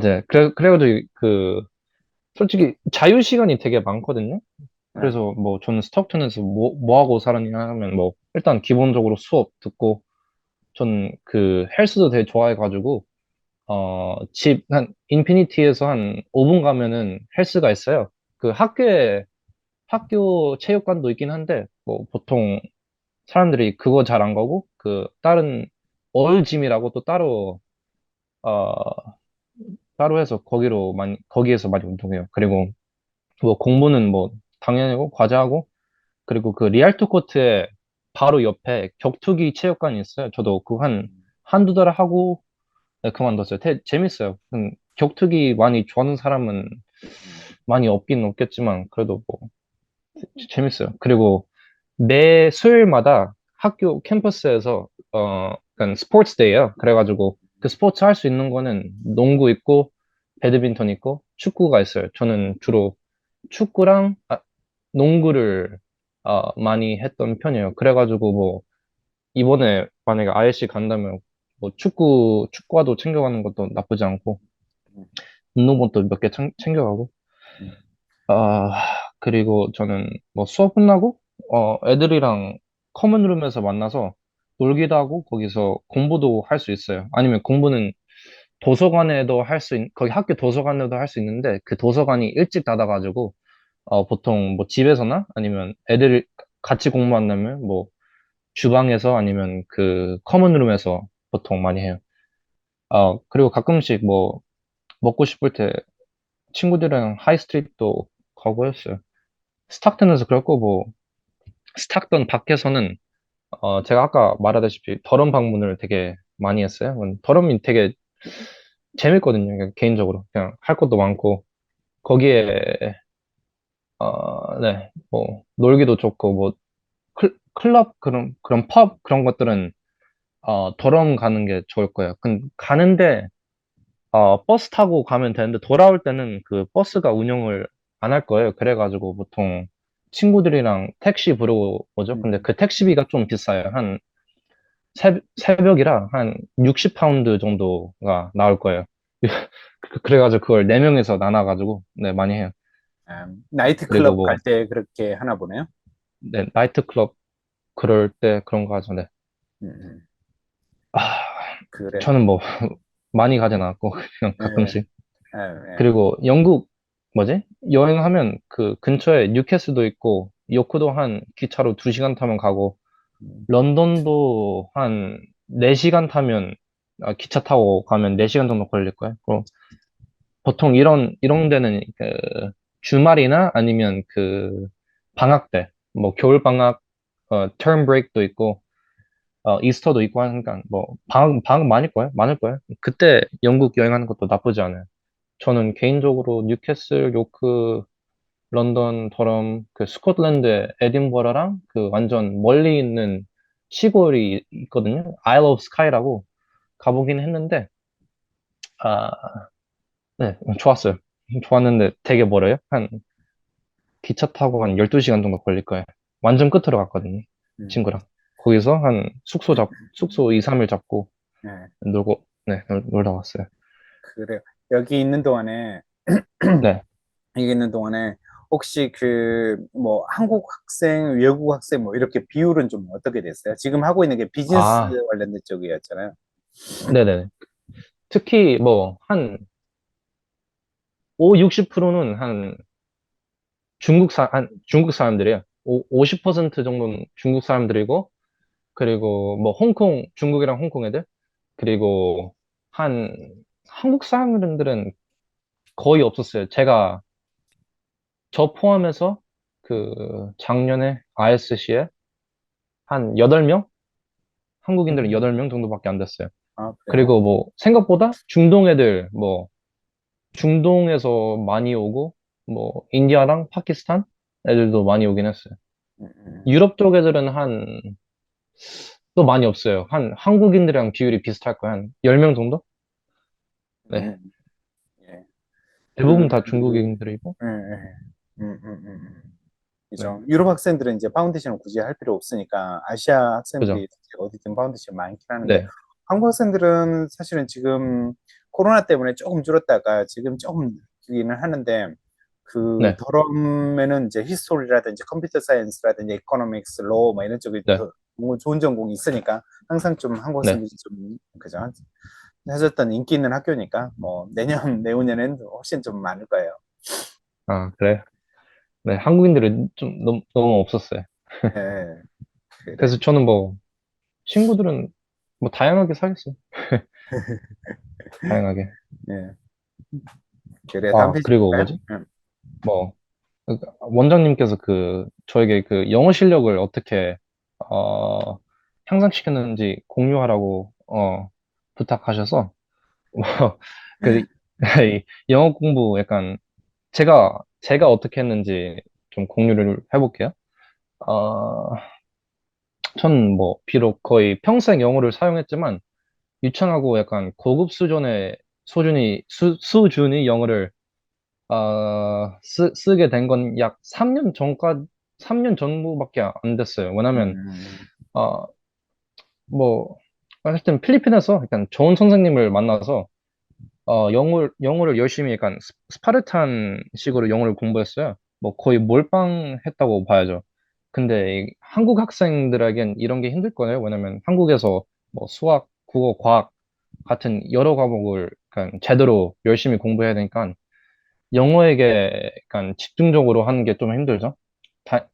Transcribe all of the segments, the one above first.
네. 그래가지고 솔직히 자유 시간이 되게 많거든요. 네. 그래서 뭐 저는 스톡턴에서 뭐 하고 살았냐 하면 뭐 일단 기본적으로 수업 듣고 전 헬스도 되게 좋아해가지고 한 인피니티에서 한 5분 가면은 헬스가 있어요. 학교 체육관도 있긴 한데 뭐 보통 사람들이 그거 잘 안 가고 다른 어울짐이라고 또 어 따로 해서 거기에서 많이 운동해요. 그리고 뭐 공부는 뭐 당연히고 과제하고 그리고 그 리알토 코트에 바로 옆에 격투기 체육관이 있어요. 저도 한두 달 하고 네, 그만뒀어요. 재밌어요. 격투기 많이 좋아하는 사람은 음. 많이 없긴 없겠지만 그래도 뭐 재밌어요. 그리고 매 수요일마다 학교 캠퍼스에서 약간 스포츠 데이예요. 그래가지고 그 스포츠 할 수 있는 거는 농구 있고 배드민턴 있고 축구가 있어요. 저는 주로 축구랑 농구를 많이 했던 편이에요. 그래가지고 뭐 이번에 만약에 ISC 간다면 뭐 축구화도 챙겨가는 것도 나쁘지 않고 음. 운동복도 몇 개 챙겨가고 음. 아 그리고 저는 뭐 수업 끝나고 애들이랑 커먼룸에서 만나서 놀기도 하고 거기서 공부도 할 수 있어요. 아니면 공부는 거기 학교 도서관에도 할 수 있는데 그 도서관이 일찍 닫아가지고 보통 뭐 집에서나 아니면 애들 같이 공부한다면 뭐 주방에서 아니면 그 커먼룸에서 보통 많이 해요. 그리고 가끔씩 뭐 먹고 싶을 때 친구들이랑 하이스트리트도 가고 했어요. 스탁튼에서 그랬고 뭐 스탁튼 밖에서는 제가 아까 말하다시피 더럼 방문을 되게 많이 했어요. 더럼이 되게 재밌거든요. 그냥 개인적으로 그냥 할 것도 많고 거기에 네, 뭐 놀기도 좋고 뭐 클럽 그런 펍 그런 것들은 더럼 가는 게 좋을 거예요. 가는데 버스 타고 가면 되는데 돌아올 때는 그 버스가 운영을 안 할 거예요. 그래가지고 보통 친구들이랑 택시 부르고 오죠. 근데 음. 그 택시비가 좀 비싸요. 새벽이라 한 60파운드 정도가 나올 거예요. 그래가지고 그걸 4명에서 나눠가지고 네, 많이 해요. 그리고 나이트클럽 갈 뭐 때 그렇게 하나 보네요. 네, 나이트클럽 그럴 때 그런 거 하죠. 네. 음. 음. 아, 그래. 저는 뭐 많이 가진 않았고 그냥 예, 예, 가끔씩. 예. 그리고 영국 뭐지? 여행하면 그 근처에 뉴캐슬도 있고 요크도 한 기차로 2시간 타면 가고 음. 런던도 한 4시간 타면 기차 타고 가면 4시간 정도 걸릴 거예요. 그럼 보통 이런 데는 주말이나 아니면 방학 때, 뭐 겨울 방학, term break도 있고 이스터도 있고 하니까 뭐 방학 많을 거예요. 그때 영국 여행하는 것도 나쁘지 않아요. 저는 개인적으로 뉴캐슬, 요크, 런던, 더럼, 스코틀랜드, 에딘버러랑 완전 멀리 있는 시골이 있거든요. Isle of Skye라고 가보긴 했는데, 아, 네, 좋았어요. 좋았는데 되게 멀어요. 기차 타고 한 12시간 정도 걸릴 거예요. 완전 끝으로 갔거든요. 음. 친구랑. 거기서 한 숙소 2, 3일 잡고 예. 놀고, 네, 놀다 왔어요. 그래요. 여기 있는 동안에 네. 여기 있는 동안에 혹시 그 뭐 한국 학생, 외국 학생 뭐 이렇게 비율은 좀 어떻게 됐어요? 지금 하고 있는 게 비즈니스 아, 관련된 쪽이었잖아요. 네네. 특히 뭐, 한 5, 60%는 중국 사람들이에요. 50% 정도는 중국 사람들이고, 그리고 뭐 중국이랑 홍콩 애들, 그리고 한, 한국 사람들은 거의 없었어요. 저 포함해서 작년에 ISC에 한 8명? 한국인들은 음. 8명 정도밖에 안 됐어요. 아, 그래요? 그리고 뭐 생각보다 중동 애들, 뭐 중동에서 많이 오고, 뭐 인디아랑 파키스탄 애들도 많이 오긴 했어요. 음. 유럽 쪽 애들은 또 많이 없어요. 한국인들이랑 비율이 비슷할 거예요. 한 10명 정도? 네. 음. 예. 대부분 그, 다 중국인들이고, 예, 예. 네. 그죠. 유럽 학생들은 이제 파운데이션을 굳이 할 필요 없으니까 아시아 그죠? 학생들이 어디든 파운데이션 많긴 하는데 네. 한국 학생들은 사실은 지금 코로나 때문에 조금 줄었다가 지금 조금 줄기는 하는데 그 네, 더럼에는 이제 히스토리라든지 컴퓨터 사이언스라든지 이코노믹스, 로뭐 이런 쪽이 네, 더 뭐 좋은 전공이 있으니까 항상 좀 한국 네. 학생들이 좀 그죠? 해줬던 인기 있는 학교니까 뭐 내년 내후년에는 훨씬 좀 많을 거예요. 아, 그래. 네, 한국인들은 좀 너무 없었어요. 예, 그래. 그래서 저는 뭐, 친구들은 뭐, 다양하게 사귀었어요. 다양하게. 예, 그래. 다음 아, 페이지 그리고 볼까요? 뭐지? 뭐, 그 원장님께서 저에게 그 영어 실력을 어떻게, 어, 향상시켰는지 공유하라고, 부탁하셔서, 뭐, 그, 이 영어 공부 약간, 제가 어떻게 했는지 좀 공유를 해볼게요. 어, 전 뭐, 비록 거의 평생 영어를 사용했지만, 유창하고 약간 고급 수준의 영어를, 쓰게 된 건 약 3년 전부밖에 안 됐어요. 왜냐면, 음, 어, 뭐, 하여튼 필리핀에서 약간 좋은 선생님을 만나서, 영어를 열심히 약간 스파르탄 식으로 영어를 공부했어요. 뭐 거의 몰빵했다고 봐야죠. 근데 한국 학생들에겐 이런 게 힘들 거예요. 왜냐면 한국에서 뭐 수학, 국어, 과학 같은 여러 과목을 약간 제대로 열심히 공부해야 되니까 영어에게 약간 집중적으로 하는 게 좀 힘들죠. 다,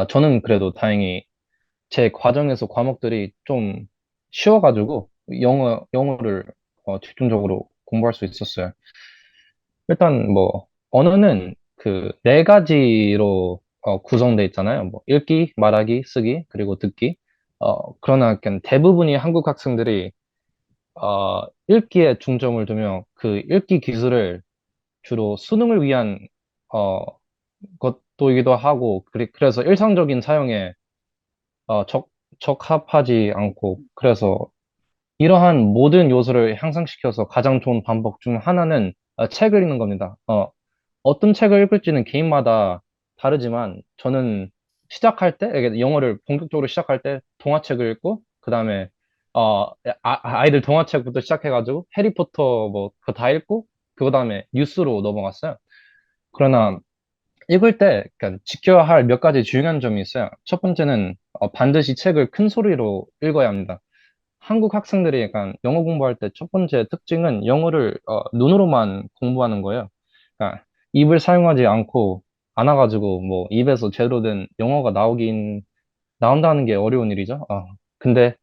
저는 그래도 다행히 제 과정에서 과목들이 좀 쉬워가지고 영어를 집중적으로 공부할 수 있었어요. 일단 뭐 언어는 그 네 가지로 구성돼 있잖아요. 뭐 읽기, 말하기, 쓰기, 그리고 듣기. 그러나 약간 대부분이 한국 학생들이 읽기에 중점을 두며 그 읽기 기술을 주로 수능을 위한 어, 것도이기도 하고 그래서 일상적인 사용에 적 적합하지 않고 그래서 이러한 모든 요소를 향상시켜서 가장 좋은 방법 중 하나는 책을 읽는 겁니다. 어떤 책을 읽을지는 개인마다 다르지만 저는 시작할 때, 이게 영어를 본격적으로 시작할 때 동화책을 읽고 그다음에 아이들 동화책부터 시작해가지고 해리포터 뭐 그거 다 읽고 그다음에 뉴스로 넘어갔어요. 그러나 읽을 때 그러니까 지켜야 할 몇 가지 중요한 점이 있어요. 첫 번째는 반드시 책을 큰 소리로 읽어야 합니다. 한국 학생들이 약간 영어 공부할 때 첫 번째 특징은 영어를 눈으로만 공부하는 거예요. 그러니까 입을 사용하지 않아가지고 뭐 입에서 제대로 된 영어가 나온다는 게 어려운 일이죠. 근데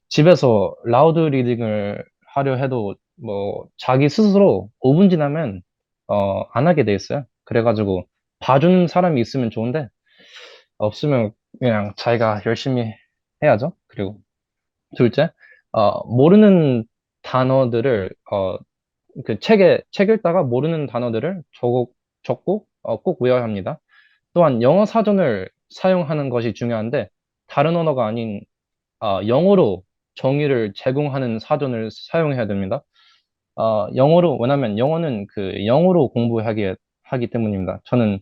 집에서 라우드 리딩을 하려 해도 뭐 자기 스스로 5분 지나면 안 하게 돼 있어요. 그래가지고 봐주는 사람이 있으면 좋은데 없으면 그냥 자기가 열심히 해야죠. 그리고 둘째, 모르는 단어들을, 책 읽다가 모르는 단어들을 적고, 꼭 외워야 합니다. 또한 영어 사전을 사용하는 것이 중요한데, 다른 언어가 아닌, 영어로 정의를 제공하는 사전을 사용해야 됩니다. 왜냐면 영어는 영어로 하기 때문입니다. 저는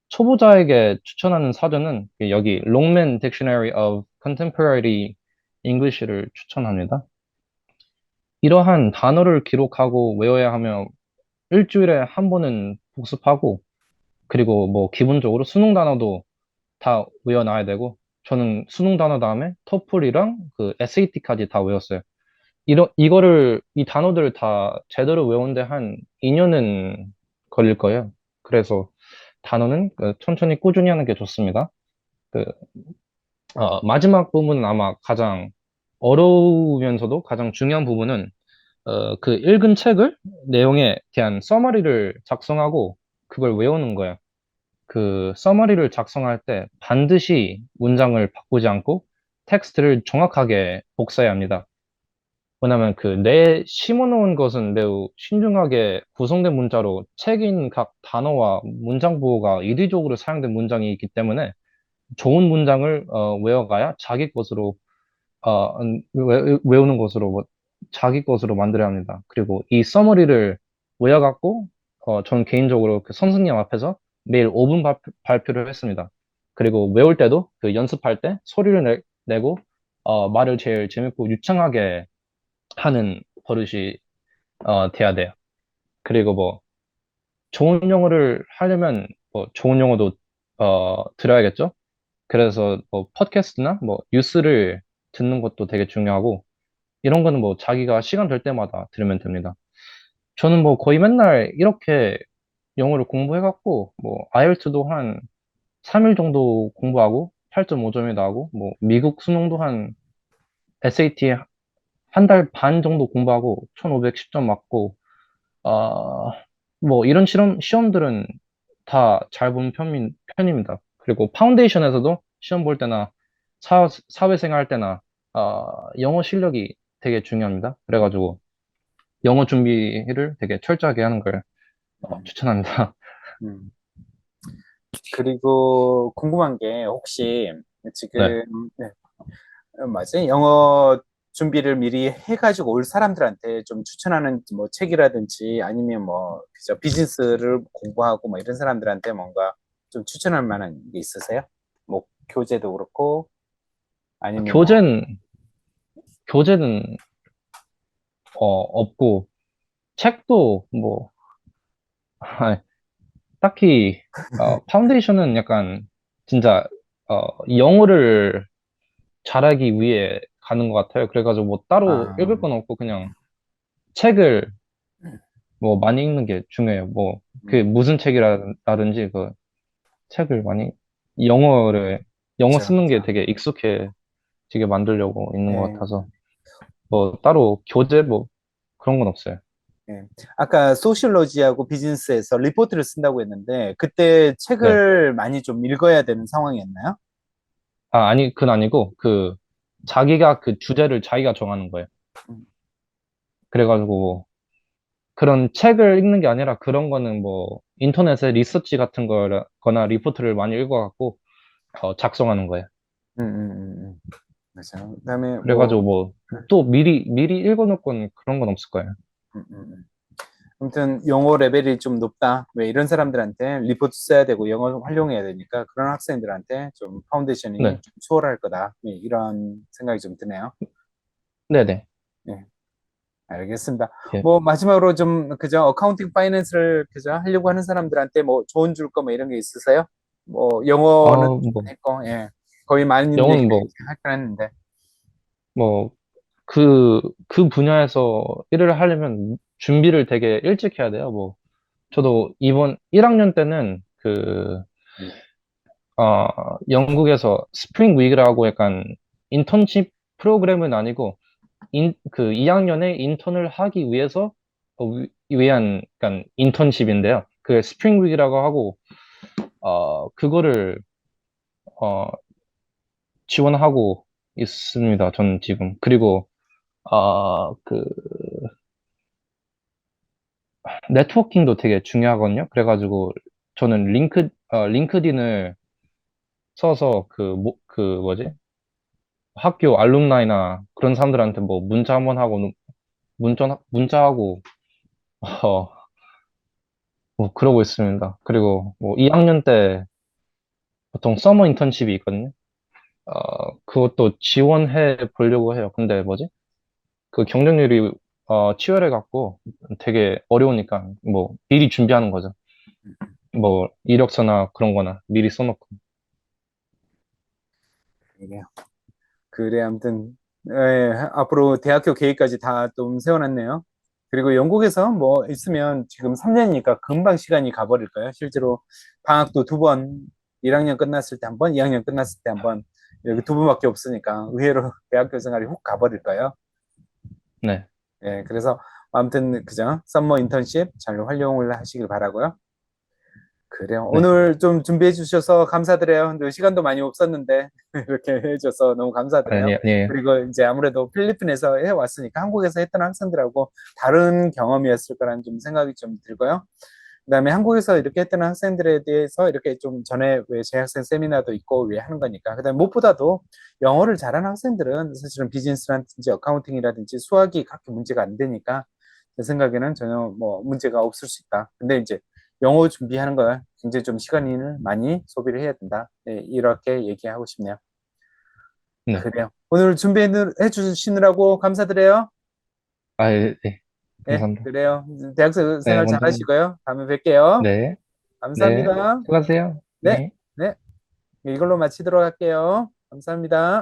초보자에게 추천하는 사전은 여기 롱맨 Dictionary of Contemporary English를 추천합니다. 이러한 단어를 기록하고 외워야 하며 일주일에 한 번은 복습하고 그리고 뭐 기본적으로 수능 단어도 다 외워놔야 되고 저는 수능 단어 다음에 토플이랑 그 SAT까지 다 외웠어요. 이 단어들을 다 제대로 외우는데 한 2년은 걸릴 거예요. 그래서 단어는 천천히 꾸준히 하는 게 좋습니다. 그, 마지막 부분은 아마 가장 어려우면서도 가장 중요한 부분은 그 읽은 책을 내용에 대한 서머리를 작성하고 그걸 외우는 거예요. 그 서머리를 작성할 때 반드시 문장을 바꾸지 않고 텍스트를 정확하게 복사해야 합니다. 왜냐하면 내 심어놓은 것은 매우 신중하게 구성된 문자로 책인 각 단어와 문장 부호가 이리적으로 사용된 문장이 있기 때문에 좋은 문장을 외워가야 자기 것으로 외우는 것으로 자기 것으로 만들어야 합니다. 그리고 이 서머리를 외워갖고 저는 개인적으로 그 선생님 앞에서 매일 5분 발표를 했습니다. 그리고 외울 때도 연습할 때 소리를 내고 말을 제일 재밌고 유창하게 하는 버릇이 돼야 돼요. 그리고 뭐, 좋은 영어를 하려면 뭐, 좋은 영어도, 들어야겠죠? 그래서 뭐, 팟캐스트나 뭐, 뉴스를 듣는 것도 되게 중요하고, 이런 거는 뭐, 자기가 시간 될 때마다 들으면 됩니다. 저는 뭐, 거의 맨날 이렇게 영어를 공부해갖고, 뭐, IELTS도 한 3일 정도 공부하고, 8.5점이 나오고, 뭐, 미국 수능도 한 SAT 한 달 반 정도 공부하고 1510점 맞고, 아, 뭐 이런 시험들은 다 잘 보는 편입니다. 그리고 파운데이션에서도 시험 볼 때나 사회생활 할 때나 영어 실력이 되게 중요합니다. 그래가지고 영어 준비를 되게 철저하게 하는 걸 음, 추천합니다. 음. 그리고 궁금한 게 혹시 네. 지금 네, 뭐지? 영어 준비를 미리 해가지고 올 사람들한테 좀 추천하는 뭐 책이라든지 아니면 뭐 그저 비즈니스를 공부하고 뭐 이런 사람들한테 뭔가 좀 추천할 만한 게 있으세요? 뭐 교재도 그렇고 아니면 뭐 교재는 교재는 없고 책도 뭐 딱히 파운데이션은 약간 진짜 영어를 잘하기 위해 가는 것 같아요. 그래가지고 뭐 따로 아, 읽을 건 없고 그냥 책을 뭐 많이 읽는 게 중요해요. 뭐 그 음, 무슨 책이라든지 그 책을 많이 영어를 영어 그죠, 쓰는 게 그죠. 되게 익숙해지게 만들려고 있는 것 예, 같아서 뭐 따로 교재 뭐 그런 건 없어요. 예. 아까 소시올로지하고 비즈니스에서 리포트를 쓴다고 했는데 그때 네. 책을 많이 좀 읽어야 되는 상황이었나요? 아니 그건 아니고 그 자기가 그 주제를 자기가 정하는 거예요. 음, 그래가지고 그런 책을 읽는 게 아니라 그런 거는 뭐 인터넷에 리서치 같은 거나 리포트를 많이 읽어갖고 작성하는 거예요. 맞아요. 그다음에 그래가지고 뭐 뭐 또 미리 읽어놓고는 그런 건 없을 거예요. 음, 음, 음. 아무튼 영어 레벨이 좀 높다. 왜 이런 사람들한테 리포트 써야 되고 영어 활용해야 되니까 그런 학생들한테 좀 파운데이션이 네, 좀 수월할 거다. 네, 이런 생각이 좀 드네요. 네네. 네, 알겠습니다. 예. 뭐 마지막으로 좀 그저 어카운팅 파이낸스를 그저 하려고 하는 사람들한테 뭐 조언 줄 거 뭐 이런 게 있으세요? 뭐 영어는 뭐 했고, 예, 거의 많은 얘기를 영어는 할 뻔했는데, 뭐 그 분야에서 일을 하려면 준비를 되게 일찍 해야 돼요. 뭐 저도 이번 1학년 때는 영국에서 스프링 위크라고 약간 인턴십 프로그램은 아니고 그 2학년에 인턴을 하기 위해서 위한 약간 인턴십인데요. 그 스프링 위크라고 하고 그거를 어, 지원하고 있습니다. 저는 지금. 그리고 그 네트워킹도 되게 중요하거든요. 그래가지고 저는 링크딘을 써서 그 뭐지? 학교 알룸나이나 그런 사람들한테 뭐 문자 한번 하고 문자하고 어, 뭐 그러고 있습니다. 그리고 뭐 2학년 때 보통 서머 인턴십이 있거든요. 그것도 지원해 보려고 해요. 근데 뭐지? 그 경쟁률이 치열해 갖고 되게 어려우니까 뭐 미리 준비하는 거죠. 뭐 이력서나 그런 거나 미리 써놓고. 그래요. 그래, 아무튼, 예, 앞으로 대학교 계획까지 다 좀 세워놨네요. 그리고 영국에서 뭐 있으면 지금 3년이니까 금방 시간이 가버릴 거예요. 실제로 방학도 두 번, 1학년 끝났을 때 한 번, 2학년 끝났을 때 한 번, 여기 두 번밖에 없으니까 의외로 대학교 생활이 훅 가버릴 거예요. 네. 예, 그래서 아무튼 그죠? 썸머 인턴십 잘 활용을 하시길 바라고요. 그래요. 네. 오늘 좀 준비해 주셔서 감사드려요. 근데 시간도 많이 없었는데 이렇게 해줘서 너무 감사드려요. 아니에요. 그리고 이제 아무래도 필리핀에서 해왔으니까 한국에서 했던 학생들하고 다른 경험이었을 거라는 좀 생각이 좀 들고요. 그다음에 한국에서 이렇게 했던 학생들에 대해서 이렇게 좀 전에 왜 재학생 세미나도 있고 왜 하는 거니까. 그다음에 무엇보다도 영어를 잘하는 학생들은 사실은 비즈니스라든지 어카운팅이라든지 수학이 그렇게 문제가 안 되니까 제 생각에는 전혀 뭐 문제가 없을 수 있다. 근데 이제 영어 준비하는 걸 굉장히 좀 시간을 많이 소비를 해야 된다. 네, 이렇게 얘기하고 싶네요. 네. 그래요. 오늘 준비해 주시느라고 감사드려요. 네. 예, 감사합니다. 그래요. 대학생 네, 생활 잘 원장님. 하시고요. 다음에 뵐게요. 네, 네. 감사합니다. 수고하세요. 네, 네. 네. 이걸로 마치도록 할게요. 감사합니다.